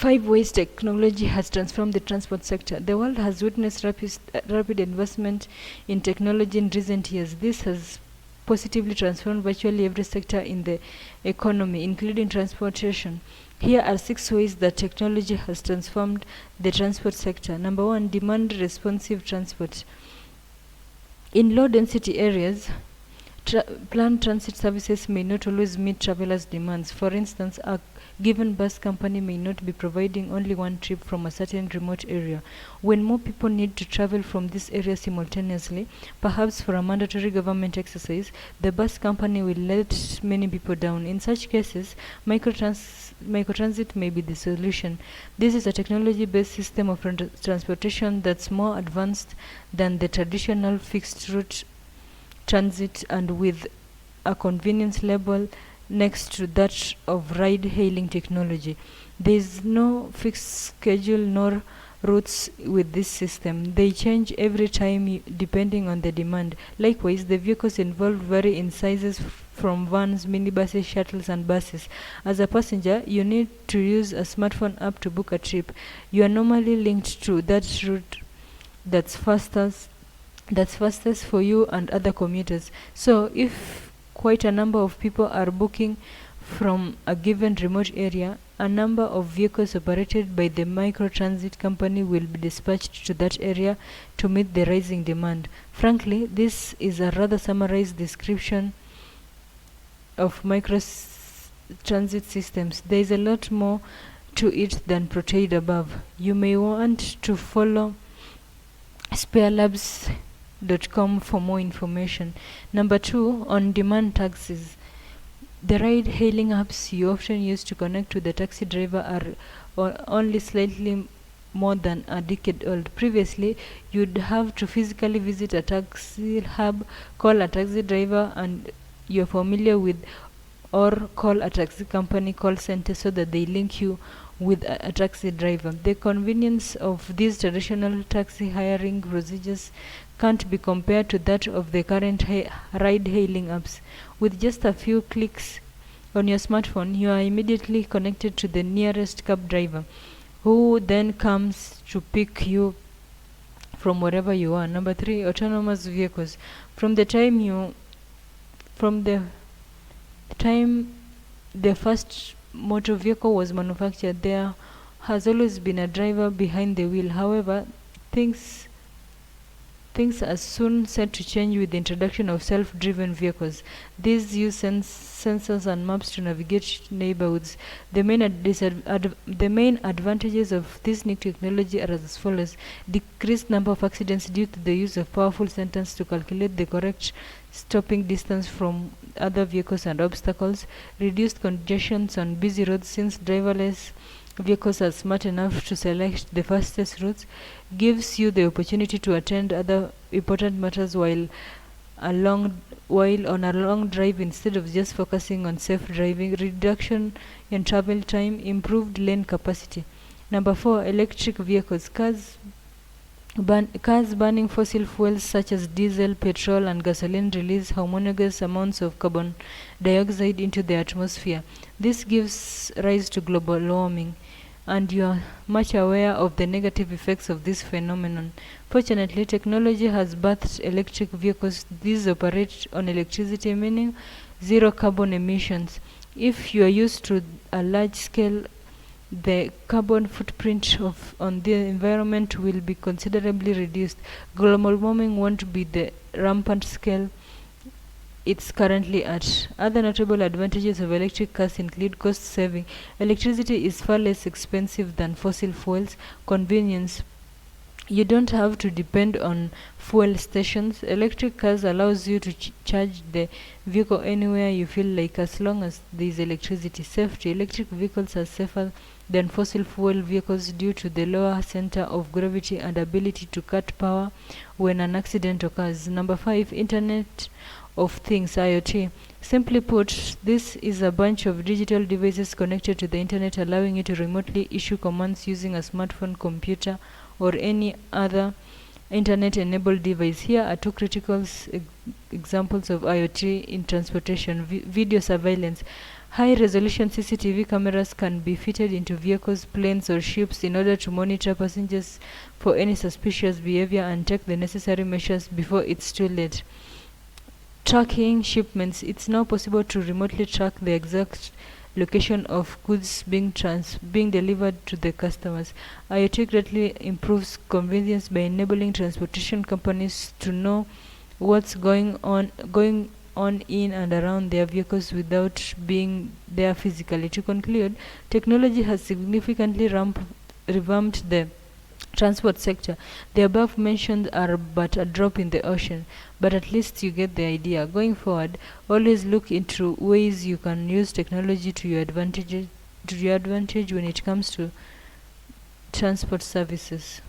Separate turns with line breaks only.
5 ways technology has transformed the transport sector. The world has witnessed rapid investment in technology in recent years. This has positively transformed virtually every sector in the economy, including transportation. Here are 6 ways that technology has transformed the transport sector. Number 1, demand-responsive transport. In low-density areas, planned transit services may not always meet travelers' demands. For instance, a given bus company may not be providing only one trip from a certain remote area. When more people need to travel from this area simultaneously, perhaps for a mandatory government exercise, the bus company will let many people down. In such cases, microtransit may be the solution. This is a technology-based system of transportation that's more advanced than the traditional fixed route transit and with a convenience level next to that of ride-hailing technology. There is no fixed schedule nor routes with this system. They change every time depending on the demand. Likewise, the vehicles involved vary in sizes from vans, minibuses, shuttles, and buses. As a passenger, you need to use a smartphone app to book a trip. You are normally linked to that route that's fastest for you and other commuters. So if quite a number of people are booking from a given remote area, a number of vehicles operated by the microtransit company will be dispatched to that area to meet the rising demand. Frankly, this is a rather summarized description of microtransit systems. There is a lot more to it than portrayed above. You may want to follow sparelabs.com for more information. Number 2, on-demand taxis. The ride-hailing apps you often use to connect to the taxi driver are only slightly more than a decade old. Previously, you'd have to physically visit a taxi hub, call a taxi driver and you're familiar with, or call a taxi company call center so that they link you with a taxi driver. The convenience of these traditional taxi hiring procedures can't be compared to that of the current ride-hailing apps. With just a few clicks on your smartphone, you are immediately connected to the nearest cab driver, who then comes to pick you from wherever you are. Number 3, autonomous vehicles. From the time the first motor vehicle was manufactured, there has always been a driver behind the wheel. However, things are soon set to change with the introduction of self-driven vehicles. These use sensors and maps to navigate neighborhoods. The main advantages of this new technology are as follows: decreased number of accidents due to the use of powerful sensors to calculate the correct stopping distance from other vehicles and obstacles, reduced congestions on busy roads since driverless vehicles are smart enough to select the fastest routes, gives you the opportunity to attend other important matters while on a long drive instead of just focusing on safe driving, reduction in travel time, improved lane capacity. Number 4, electric vehicles. Cars burning fossil fuels such as diesel, petrol, and gasoline release humongous amounts of carbon dioxide into the atmosphere. This gives rise to global warming, and you are much aware of the negative effects of this phenomenon. Fortunately, technology has birthed electric vehicles. These operate on electricity, meaning zero carbon emissions. If you are used to a large scale, the carbon footprint on the environment will be considerably reduced. Global warming won't be the rampant scale it's currently at. Other notable advantages of electric cars include cost saving. Electricity is far less expensive than fossil fuels. Convenience. You don't have to depend on fuel stations. Electric cars allows you to charge the vehicle anywhere you feel like, as long as there is electricity. Safety. Electric vehicles are safer than fossil fuel vehicles due to the lower center of gravity and ability to cut power when an accident occurs. Number 5, Internet of Things, IoT. Simply put, this is a bunch of digital devices connected to the internet, allowing you to remotely issue commands using a smartphone, computer, or any other internet-enabled device. Here are 2 critical examples of IoT in transportation. Video surveillance. High-resolution CCTV cameras can be fitted into vehicles, planes, or ships in order to monitor passengers for any suspicious behavior and take the necessary measures before it's too late. Tracking shipments. It's now possible to remotely track the exact location of goods being delivered to the customers. IoT greatly improves convenience by enabling transportation companies to know what's going on in and around their vehicles without being there physically. To conclude, technology has significantly revamped the transport sector. The above mentioned are but a drop in the ocean, but at least you get the idea. Going forward, always look into ways you can use technology to your advantage when it comes to transport services.